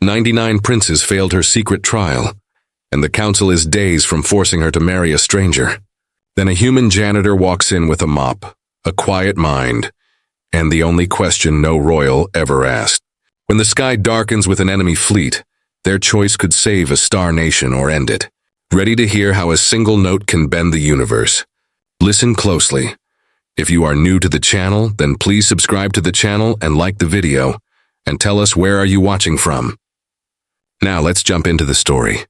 99 princes failed her secret trial, and the council is days from forcing her to marry a stranger. Then a human janitor walks in with a mop, a quiet mind, and the only question no royal ever asked. When the sky darkens with an enemy fleet, their choice could save a star nation or end it. Ready to hear how a single note can bend the universe? Listen closely. If you are new to the channel, then please subscribe to the channel and like the video, and tell us where are you watching from. Now let's jump into the story.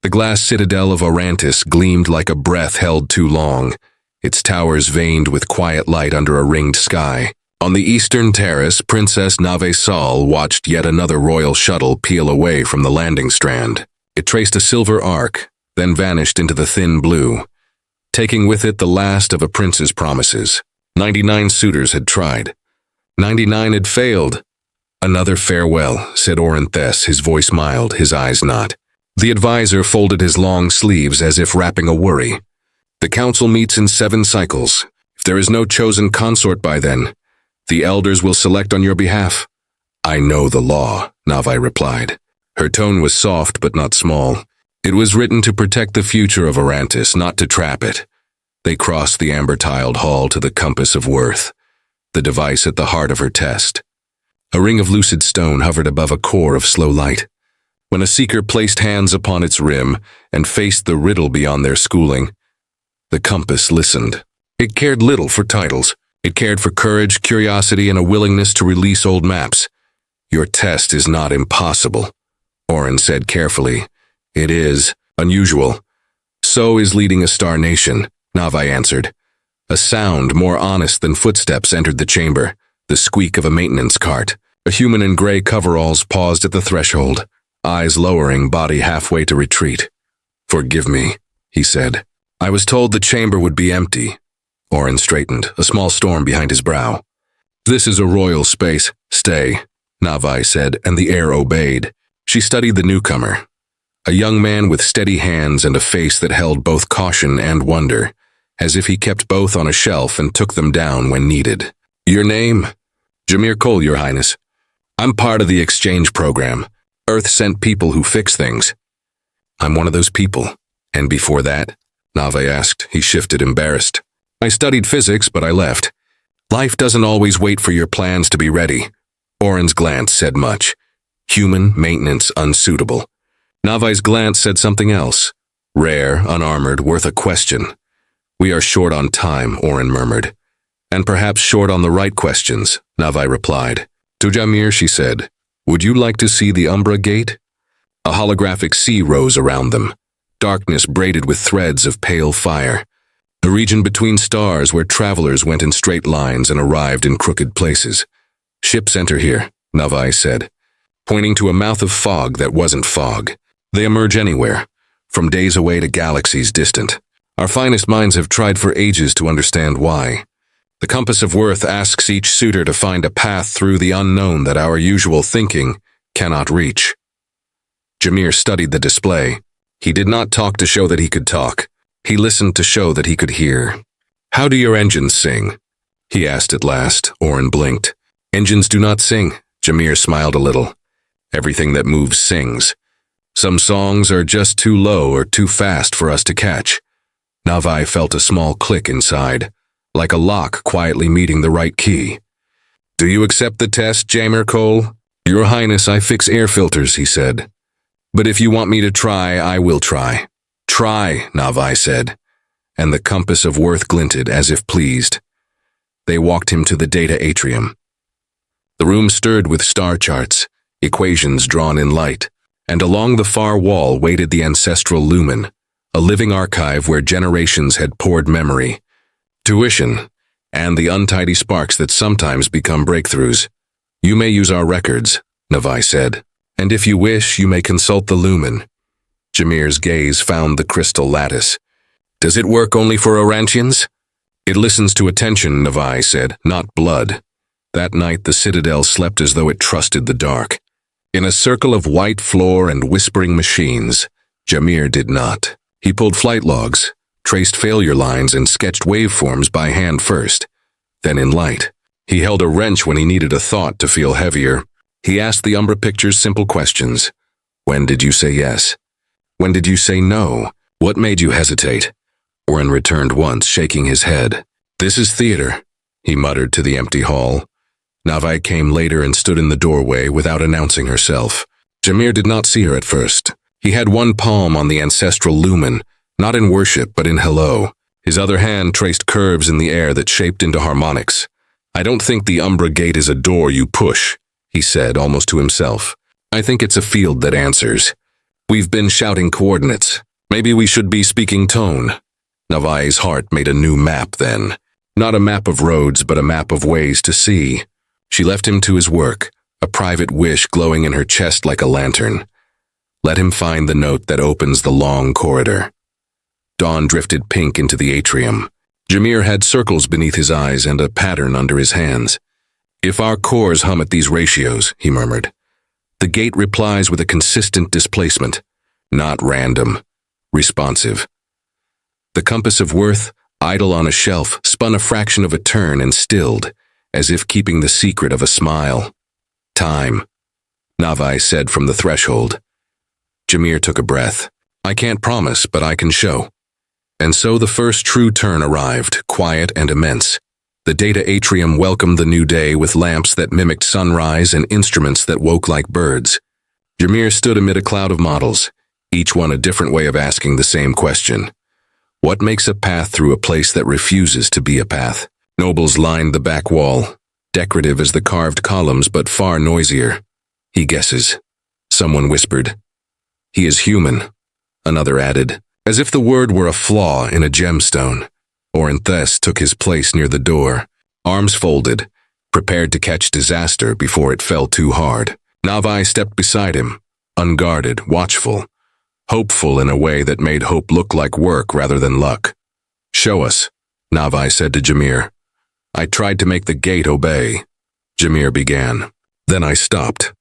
The glass citadel of Orantis gleamed like a breath held too long, its towers veined with quiet light under a ringed sky. On the eastern terrace, Princess Nave Sol watched yet another royal shuttle peel away from the landing strand. It traced a silver arc, then vanished into the thin blue, taking with it the last of a prince's promises. 99 suitors had tried. 99 had failed. Another farewell, said Oranthes, his voice mild, his eyes not. The advisor folded his long sleeves as if wrapping a worry. The council meets in 7 cycles. If there is no chosen consort by then, the elders will select on your behalf. I know the law, Navai replied. Her tone was soft but not small. It was written to protect the future of Orantis, not to trap it. They crossed the amber-tiled hall to the compass of worth, the device at the heart of her test. A ring of lucid stone hovered above a core of slow light. When a seeker placed hands upon its rim and faced the riddle beyond their schooling, the compass listened. It cared little for titles. It cared for courage, curiosity, and a willingness to release old maps. Your test is not impossible, Oren said carefully. It is unusual. So is leading a star nation, Navai answered. A sound more honest than footsteps entered the chamber, the squeak of a maintenance cart. A human in gray coveralls paused at the threshold, eyes lowering, body halfway to retreat. Forgive me, he said. I was told the chamber would be empty. Oren straightened, a small storm behind his brow. This is a royal space. Stay, Navai said, and the air obeyed. She studied the newcomer. A young man with steady hands and a face that held both caution and wonder, as if he kept both on a shelf and took them down when needed. Your name? Jameer Cole, Your Highness. I'm part of the exchange program. Earth sent people who fix things. I'm one of those people. And before that? Navai asked. He shifted, embarrassed. I studied physics, but I left. Life doesn't always wait for your plans to be ready. Oren's glance said much. Human, maintenance, unsuitable. Navai's glance said something else. Rare, unarmored, worth a question. We are short on time, Oren murmured. And perhaps short on the right questions, Navai replied. To Jameer, she said, would you like to see the Umbra Gate? A holographic sea rose around them, darkness braided with threads of pale fire. A region between stars where travelers went in straight lines and arrived in crooked places. Ships enter here, Navai said, pointing to a mouth of fog that wasn't fog. They emerge anywhere, from days away to galaxies distant. Our finest minds have tried for ages to understand why. The compass of worth asks each suitor to find a path through the unknown that our usual thinking cannot reach. Jameer studied the display. He did not talk to show that he could talk. He listened to show that he could hear. How do your engines sing? He asked at last. Oren blinked. Engines do not sing. Jameer smiled a little. Everything that moves sings. Some songs are just too low or too fast for us to catch. Navai felt a small click inside, like a lock quietly meeting the right key. Do you accept the test, Jameer Cole? Your Highness, I fix air filters, he said. But if you want me to try, I will try. Try, Navai said, and the compass of worth glinted as if pleased. They walked him to the data atrium. The room stirred with star charts, equations drawn in light, and along the far wall waited the ancestral lumen, a living archive where generations had poured memory, tuition, and the untidy sparks that sometimes become breakthroughs. You may use our records, Navai said, and if you wish, you may consult the lumen. Jameer's gaze found the crystal lattice. Does it work only for Orantians? It listens to attention, Navai said, not blood. That night the citadel slept as though it trusted the dark. In a circle of white floor and whispering machines, Jameer did not. He pulled flight logs, traced failure lines, and sketched waveforms by hand first, then in light. He held a wrench when he needed a thought to feel heavier. He asked the Umbra pictures simple questions. When did you say yes? When did you say no? What made you hesitate? Oren returned once, shaking his head. This is theater, he muttered to the empty hall. Navai came later and stood in the doorway without announcing herself. Jameer did not see her at first. He had one palm on the ancestral lumen, not in worship but in hello. His other hand traced curves in the air that shaped into harmonics. I don't think the Umbra Gate is a door you push, he said almost to himself. I think it's a field that answers. We've been shouting coordinates. Maybe we should be speaking tone. Navai's heart made a new map then. Not a map of roads, but a map of ways to see. She left him to his work, a private wish glowing in her chest like a lantern. Let him find the note that opens the long corridor. Dawn drifted pink into the atrium. Jameer had circles beneath his eyes and a pattern under his hands. If our cores hum at these ratios, he murmured. The gate replies with a consistent displacement, not random, responsive. The compass of worth, idle on a shelf, spun a fraction of a turn and stilled, as if keeping the secret of a smile. Time, Navai said from the threshold. Jameer took a breath. I can't promise, but I can show. And so the first true turn arrived, quiet and immense. The data atrium welcomed the new day with lamps that mimicked sunrise and instruments that woke like birds. Jameer stood amid a cloud of models, each one a different way of asking the same question. What makes a path through a place that refuses to be a path? Nobles lined the back wall, decorative as the carved columns but far noisier. He guesses. Someone whispered. He is human, another added, as if the word were a flaw in a gemstone. Orenthes took his place near the door, arms folded, prepared to catch disaster before it fell too hard. Navai stepped beside him, unguarded, watchful, hopeful in a way that made hope look like work rather than luck. Show us, Navai said to Jameer. I tried to make the gate obey. Jameer began. Then I stopped.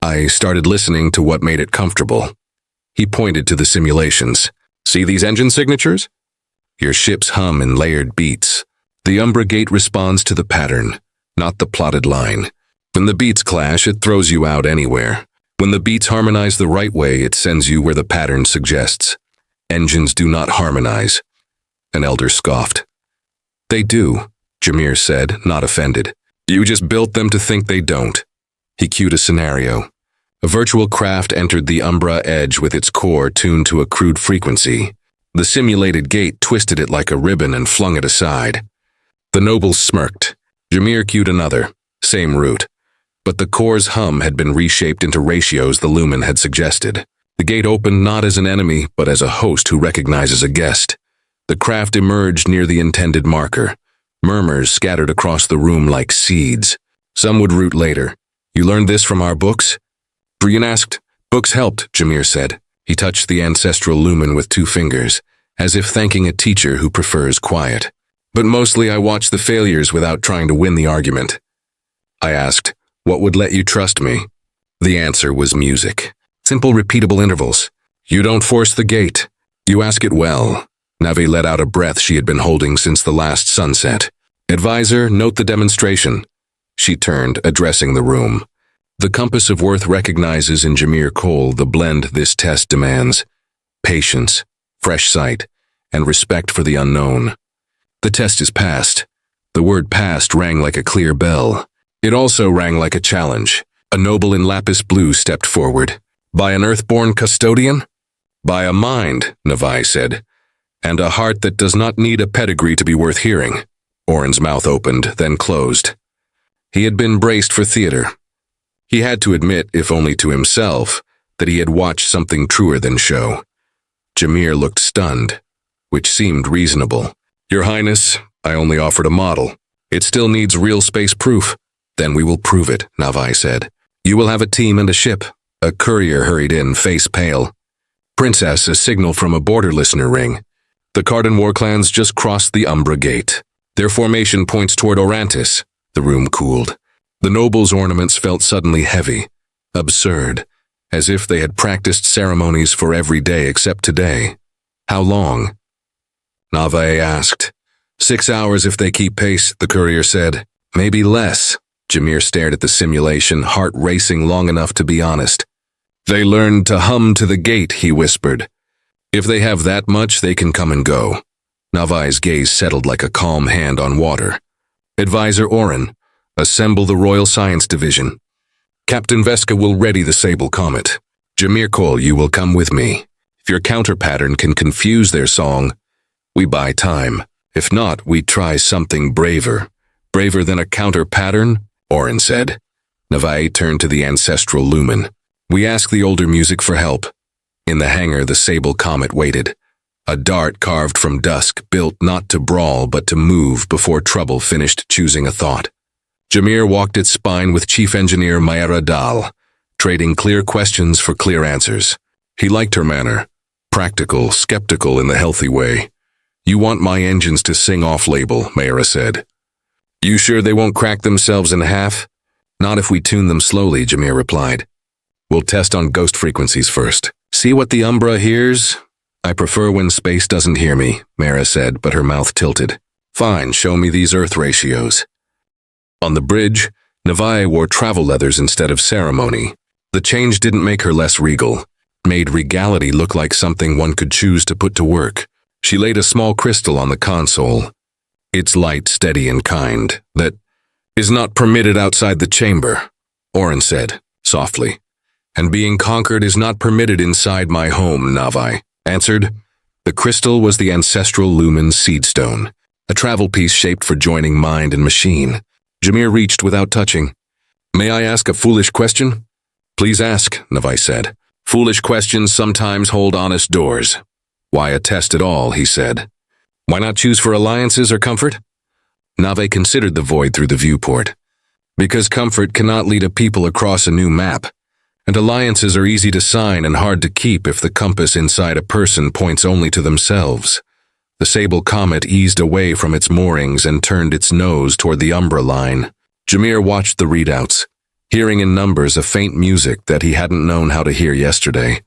I started listening to what made it comfortable. He pointed to the simulations. See these engine signatures? Your ships hum in layered beats. The Umbra Gate responds to the pattern, not the plotted line. When the beats clash, it throws you out anywhere. When the beats harmonize the right way, it sends you where the pattern suggests. Engines do not harmonize. An elder scoffed. They do, Jameer said, not offended. You just built them to think they don't. He cued a scenario. A virtual craft entered the Umbra edge with its core tuned to a crude frequency. The simulated gate twisted it like a ribbon and flung it aside. The nobles smirked. Jameer cued another, same route. But the core's hum had been reshaped into ratios the lumen had suggested. The gate opened not as an enemy, but as a host who recognizes a guest. The craft emerged near the intended marker. Murmurs scattered across the room like seeds. Some would root later. You learned this from our books? Brian asked. Books helped, Jameer said. He touched the ancestral lumen with 2 fingers, as if thanking a teacher who prefers quiet. But mostly I watched the failures without trying to win the argument. I asked, what would let you trust me? The answer was music. Simple, repeatable intervals. You don't force the gate. You ask it well. Navi let out a breath she had been holding since the last sunset. Advisor, note the demonstration. She turned, addressing the room. The compass of worth recognizes in Jameer Cole the blend this test demands. Patience, fresh sight, and respect for the unknown. The test is passed. The word passed rang like a clear bell. It also rang like a challenge. A noble in lapis blue stepped forward. By an earthborn custodian? By a mind, Navai said, and a heart that does not need a pedigree to be worth hearing. Oren's mouth opened, then closed. He had been braced for theater. He had to admit, if only to himself, that he had watched something truer than show. Jameer looked stunned, which seemed reasonable. Your Highness, I only offered a model. It still needs real space proof. Then we will prove it, Navai said. You will have a team and a ship. A courier hurried in, face pale. Princess, a signal from a border listener ring. The Cardan war clans just crossed the Umbra Gate. Their formation points toward Orantis. The room cooled. The nobles' ornaments felt suddenly heavy, absurd, as if they had practiced ceremonies for every day except today. How long? Navai asked. 6 hours if they keep pace, the courier said. Maybe less. Jameer stared at the simulation, heart racing long enough to be honest. They learned to hum to the gate, he whispered. If they have that much, they can come and go. Navai's gaze settled like a calm hand on water. Advisor Oren, assemble the Royal Science Division. Captain Veska will ready the Sable Comet. Jameer Cole, you will come with me. If your counter pattern can confuse their song, we buy time. If not, we try something braver. Braver than a counter pattern? Oren said. Navai turned to the ancestral lumen. We ask the older music for help. In the hangar, the Sable Comet waited. A dart carved from dusk, built not to brawl but to move before trouble finished choosing a thought. Jameer walked its spine with Chief Engineer Mayra Dal, trading clear questions for clear answers. He liked her manner. Practical, skeptical in the healthy way. You want my engines to sing off-label, Mayra said. You sure they won't crack themselves in half? Not if we tune them slowly, Jameer replied. We'll test on ghost frequencies first. See what the Umbra hears? I prefer when space doesn't hear me, Mayra said, but her mouth tilted. Fine, show me these Earth ratios. On the bridge, Navai wore travel leathers instead of ceremony. The change didn't make her less regal, made regality look like something one could choose to put to work. She laid a small crystal on the console. It's light, steady, and kind. That is not permitted outside the chamber, Oren said, softly. And being conquered is not permitted inside my home, Navai answered. The crystal was the ancestral lumen seed stone, a travel piece shaped for joining mind and machine. Jameer reached without touching. May I ask a foolish question? Please ask, Navai said. Foolish questions sometimes hold honest doors. Why a test at all, he said. Why not choose for alliances or comfort? Navai considered the void through the viewport. Because comfort cannot lead a people across a new map, and alliances are easy to sign and hard to keep if the compass inside a person points only to themselves. The Sable Comet eased away from its moorings and turned its nose toward the Umbra line. Jameer watched the readouts, hearing in numbers a faint music that he hadn't known how to hear yesterday.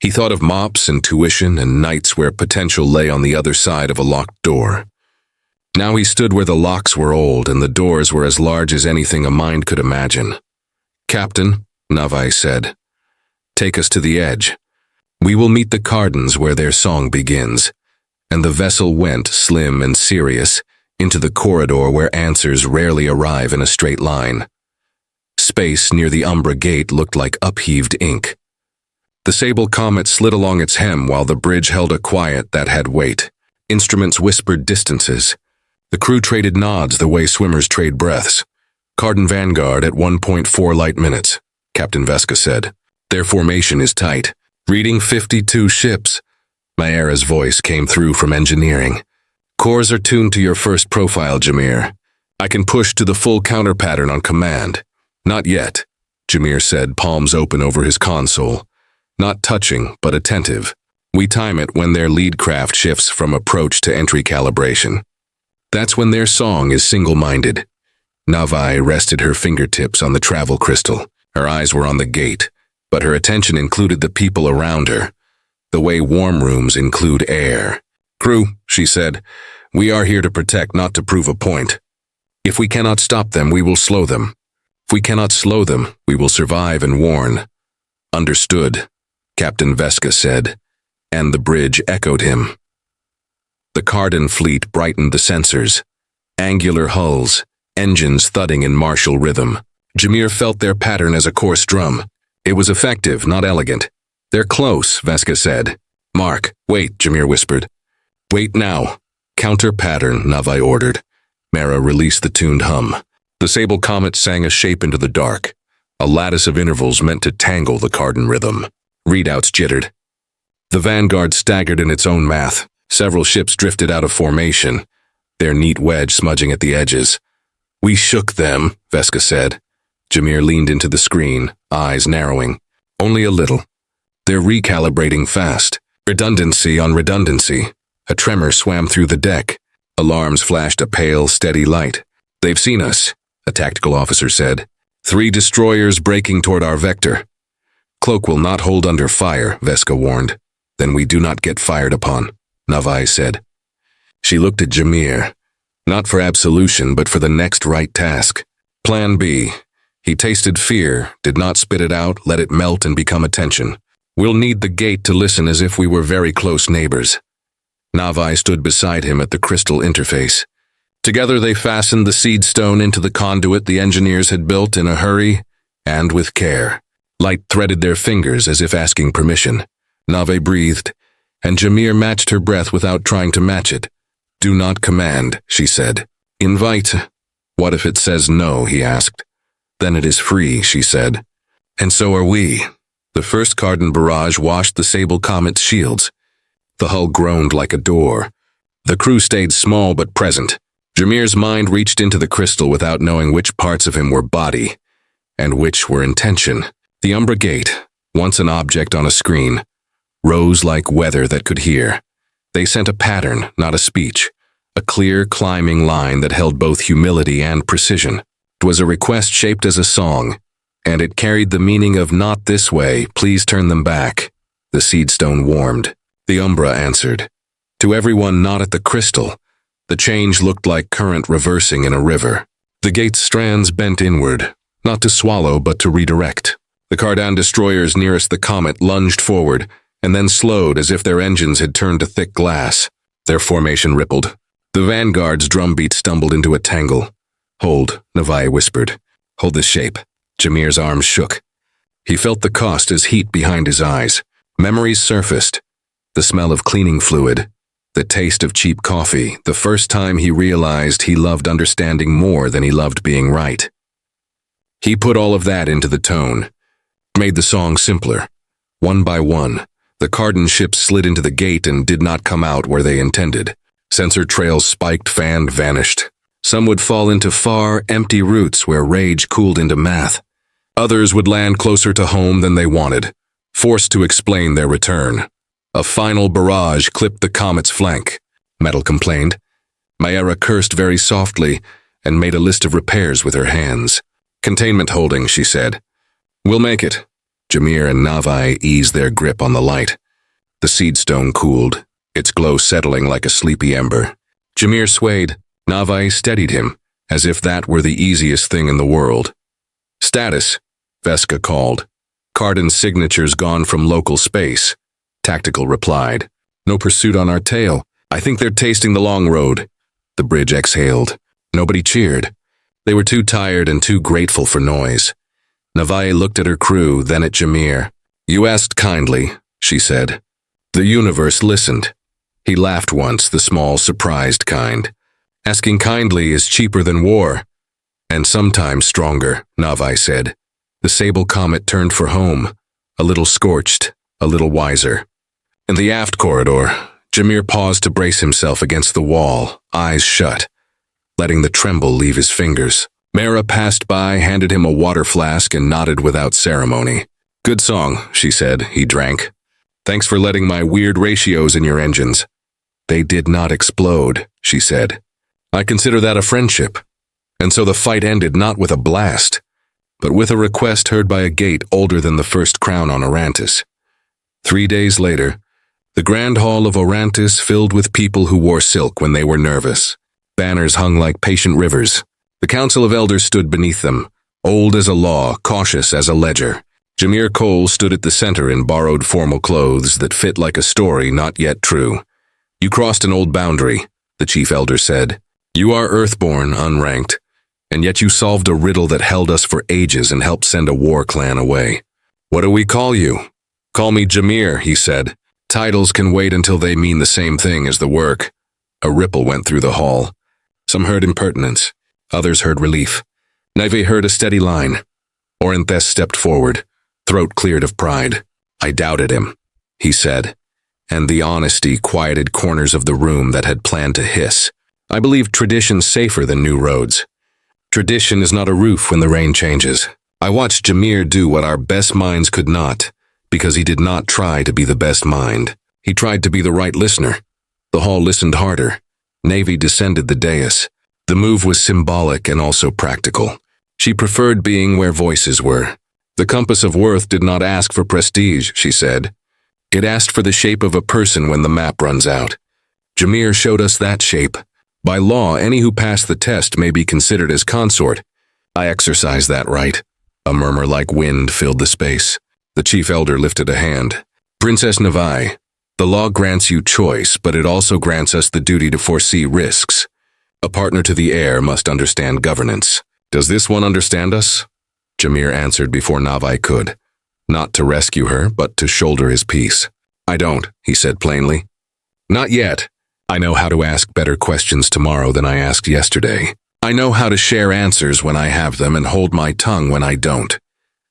He thought of mops and tuition and nights where potential lay on the other side of a locked door. Now he stood where the locks were old and the doors were as large as anything a mind could imagine. Captain, Navai said, take us to the edge. We will meet the Cardans where their song begins. And the vessel went, slim and serious, into the corridor where answers rarely arrive in a straight line. Space near the Umbra gate looked like upheaved ink. The Sable Comet slid along its hem while the bridge held a quiet that had weight. Instruments whispered distances. The crew traded nods the way swimmers trade breaths. Cardan Vanguard at 1.4 light minutes, Captain Veska said. Their formation is tight. Reading 52 ships. Mayra's voice came through from engineering. Cores are tuned to your first profile, Jameer. I can push to the full counter pattern on command. Not yet, Jameer said, palms open over his console. Not touching, but attentive. We time it when their lead craft shifts from approach to entry calibration. That's when their song is single-minded. Navai rested her fingertips on the travel crystal. Her eyes were on the gate, but her attention included the people around her. The way warm rooms include air. Crew, she said, we are here to protect, not to prove a point. If we cannot stop them, we will slow them. If we cannot slow them, we will survive and warn. Understood, Captain Veska said, and the bridge echoed him. The Cardan fleet brightened the sensors. Angular hulls, engines thudding in martial rhythm. Jameer felt their pattern as a coarse drum. It was effective, not elegant. They're close, Veska said. Mark, wait, Jameer whispered. Wait now. Counter pattern, Navai ordered. Mayra released the tuned hum. The Sable Comet sang a shape into the dark, a lattice of intervals meant to tangle the Cardan rhythm. Readouts jittered. The Vanguard staggered in its own math. Several ships drifted out of formation, their neat wedge smudging at the edges. We shook them, Veska said. Jameer leaned into the screen, eyes narrowing. Only a little. They're recalibrating fast. Redundancy on redundancy. A tremor swam through the deck. Alarms flashed a pale, steady light. They've seen us, a tactical officer said. 3 destroyers breaking toward our vector. Cloak will not hold under fire, Veska warned. Then we do not get fired upon, Navai said. She looked at Jameer. Not for absolution, but for the next right task. Plan B. He tasted fear, did not spit it out, let it melt and become attention. We'll need the gate to listen as if we were very close neighbors. Navai stood beside him at the crystal interface. Together they fastened the seed stone into the conduit the engineers had built in a hurry and with care. Light threaded their fingers as if asking permission. Nave breathed, and Jameer matched her breath without trying to match it. Do not command, she said. Invite. What if it says no, he asked. Then it is free, she said. And so are we. The first Cardan barrage washed the Sable Comet's shields. The hull groaned like a door. The crew stayed small but present. Jameer's mind reached into the crystal without knowing which parts of him were body, and which were intention. The Umbra Gate, once an object on a screen, rose like weather that could hear. They sent a pattern, not a speech, a clear climbing line that held both humility and precision. It was a request shaped as a song, and it carried the meaning of not this way, please turn them back. The seed stone warmed. The Umbra answered. To everyone not at the crystal, the change looked like current reversing in a river. The gate's strands bent inward, not to swallow but to redirect. The Cardan destroyers nearest the comet lunged forward, and then slowed as if their engines had turned to thick glass. Their formation rippled. The vanguard's drumbeat stumbled into a tangle. Hold, Navai whispered. Hold this shape. Jameer's arms shook. He felt the cost as heat behind his eyes. Memories surfaced. The smell of cleaning fluid. The taste of cheap coffee, the first time he realized he loved understanding more than he loved being right. He put all of that into the tone, made the song simpler. One by one, the Cardan ships slid into the gate and did not come out where they intended. Sensor trails spiked, fanned, vanished. Some would fall into far, empty routes where rage cooled into math. Others would land closer to home than they wanted, forced to explain their return. A final barrage clipped the comet's flank, Metal complained. Mayera cursed very softly and made a list of repairs with her hands. Containment holding, she said. We'll make it. Jameer and Navai eased their grip on the light. The seed stone cooled, its glow settling like a sleepy ember. Jameer swayed. Navai steadied him, as if that were the easiest thing in the world. Status, Veska called. Cardan's signatures gone from local space. Tactical replied. No pursuit on our tail. I think they're tasting the long road. The bridge exhaled. Nobody cheered. They were too tired and too grateful for noise. Navai looked at her crew, then at Jameer. You asked kindly, she said. The universe listened. He laughed once, the small, surprised kind. Asking kindly is cheaper than war. And sometimes stronger, Navai said. The Sable Comet turned for home, a little scorched, a little wiser. In the aft corridor, Jameer paused to brace himself against the wall, eyes shut, letting the tremble leave his fingers. Mara passed by, handed him a water flask, and nodded without ceremony. Good song, she said. He drank. Thanks for letting my weird ratios in your engines. They did not explode, she said. I consider that a friendship. And so the fight ended not with a blast, but with a request heard by a gate older than the first crown on Orantis. 3 days later, the Grand Hall of Orantis filled with people who wore silk when they were nervous. Banners hung like patient rivers. The Council of Elders stood beneath them, old as a law, cautious as a ledger. Jameer Cole stood at the center in borrowed formal clothes that fit like a story not yet true. You crossed an old boundary, the Chief Elder said. You are Earthborn, unranked, and yet you solved a riddle that held us for ages and helped send a war clan away. What do we call you? Call me Jameer, he said. Titles can wait until they mean the same thing as the work. A ripple went through the hall. Some heard impertinence. Others heard relief. Neve heard a steady line. Oranthes stepped forward, throat cleared of pride. I doubted him, he said, and the honesty quieted corners of the room that had planned to hiss. I believe tradition's safer than new roads. Tradition is not a roof when the rain changes. I watched Jameer do what our best minds could not, because he did not try to be the best mind. He tried to be the right listener. The hall listened harder. Navy descended the dais. The move was symbolic and also practical. She preferred being where voices were. The compass of worth did not ask for prestige, she said. It asked for the shape of a person when the map runs out. Jameer showed us that shape. By law, any who pass the test may be considered as consort, I exercise that right. A murmur like wind filled the space. The chief elder lifted a hand. Princess Navai, the law grants you choice, but it also grants us the duty to foresee risks. A partner to the heir must understand governance. Does this one understand us? Jameer answered before Navai could. Not to rescue her, but to shoulder his peace. I don't, he said plainly. Not yet. I know how to ask better questions tomorrow than I asked yesterday. I know how to share answers when I have them and hold my tongue when I don't.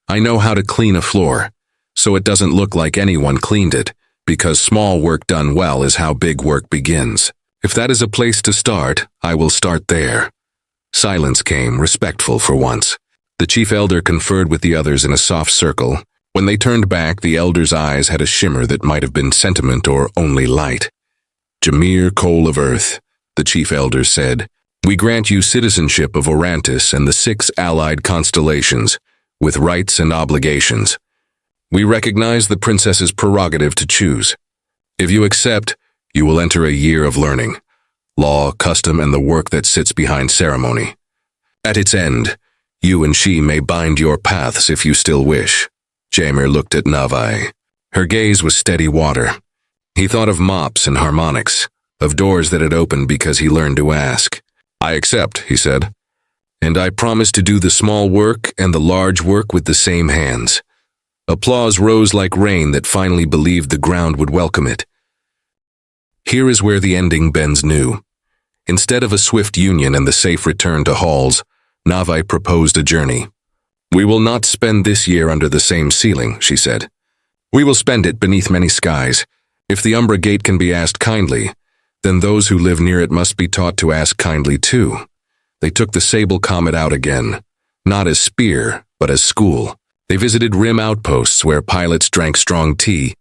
I know how to clean a floor, so it doesn't look like anyone cleaned it, because small work done well is how big work begins. If that is a place to start, I will start there. Silence came, respectful for once. The chief elder conferred with the others in a soft circle. When they turned back, the elder's eyes had a shimmer that might have been sentiment or only light. Jameer, Coal of Earth, the chief elder said, we grant you citizenship of Orantis and the 6 allied constellations, with rights and obligations. We recognize the princess's prerogative to choose. If you accept, you will enter a year of learning, law, custom, and the work that sits behind ceremony. At its end, you and she may bind your paths if you still wish. Jameer looked at Navai. Her gaze was steady water. He thought of mops and harmonics, of doors that had opened because he learned to ask. I accept, he said, and I promise to do the small work and the large work with the same hands. Applause rose like rain that finally believed the ground would welcome it. Here is where the ending bends new. Instead of a swift union and the safe return to halls, Navai proposed a journey. We will not spend this year under the same ceiling, she said. We will spend it beneath many skies. If the Umbra Gate can be asked kindly, then those who live near it must be taught to ask kindly too. They took the Sable Comet out again, not as spear, but as school. They visited rim outposts where pilots drank strong tea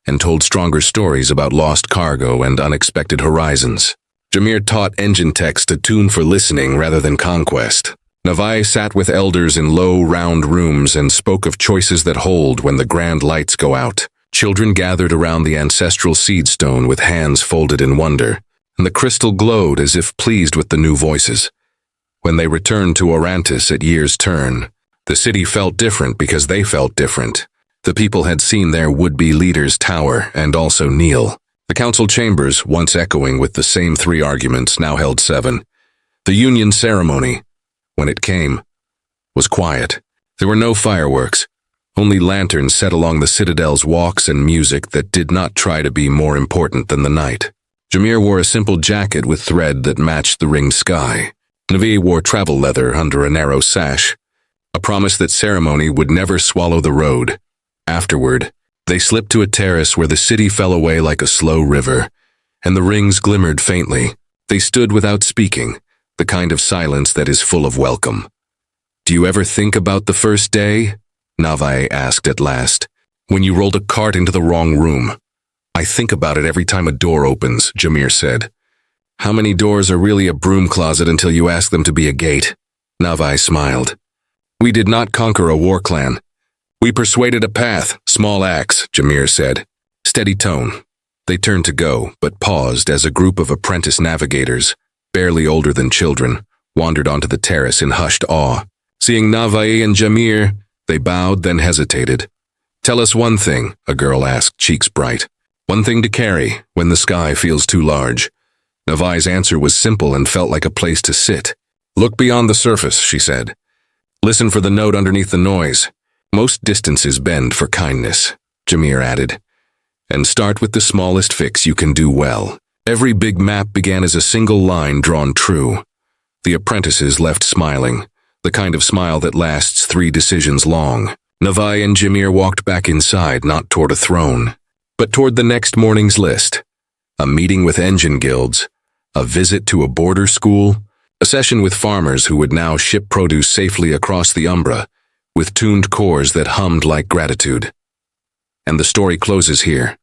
and told stronger stories about lost cargo and unexpected horizons. Jameer taught engine techs to tune for listening rather than conquest. Navai sat with elders in low, round rooms and spoke of choices that hold when the grand lights go out. Children gathered around the ancestral seed stone with hands folded in wonder, and the crystal glowed as if pleased with the new voices. When they returned to Orantis at year's turn, the city felt different because they felt different. The people had seen their would-be leaders tower and also kneel. The council chambers, once echoing with the same 3 arguments, now held 7. The union ceremony, when it came, was quiet. There were no fireworks. Only lanterns set along the citadel's walks and music that did not try to be more important than the night. Jameer wore a simple jacket with thread that matched the ringed sky. Navi wore travel leather under a narrow sash, a promise that ceremony would never swallow the road. Afterward, they slipped to a terrace where the city fell away like a slow river, and the rings glimmered faintly. They stood without speaking, the kind of silence that is full of welcome. Do you ever think about the first day? Navai asked at last. When you rolled a cart into the wrong room. I think about it every time a door opens, Jameer said. How many doors are really a broom closet until you ask them to be a gate? Navai smiled. We did not conquer a war clan. We persuaded a path, small acts, Jameer said. Steady tone. They turned to go, but paused as a group of apprentice navigators, barely older than children, wandered onto the terrace in hushed awe. Seeing Navai and Jameer, they bowed, then hesitated. Tell us one thing, a girl asked, cheeks bright. One thing to carry when the sky feels too large. Navai's answer was simple and felt like a place to sit. Look beyond the surface, she said. Listen for the note underneath the noise. Most distances bend for kindness, Jameer added. And start with the smallest fix you can do well. Every big map began as a single line drawn true. The apprentices left smiling, the kind of smile that lasts 3 decisions long. Navai and Jameer walked back inside, not toward a throne, but toward the next morning's list. A meeting with engine guilds, a visit to a border school, a session with farmers who would now ship produce safely across the Umbra, with tuned cores that hummed like gratitude. And the story closes here,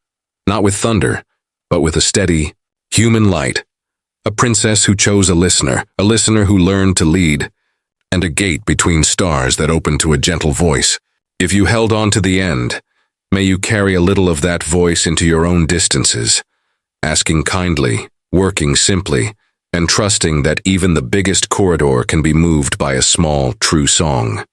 not with thunder, but with a steady, human light. A princess who chose a listener who learned to lead, and a gate between stars that opened to a gentle voice. If you held on to the end, may you carry a little of that voice into your own distances, asking kindly, working simply, and trusting that even the biggest corridor can be moved by a small, true song.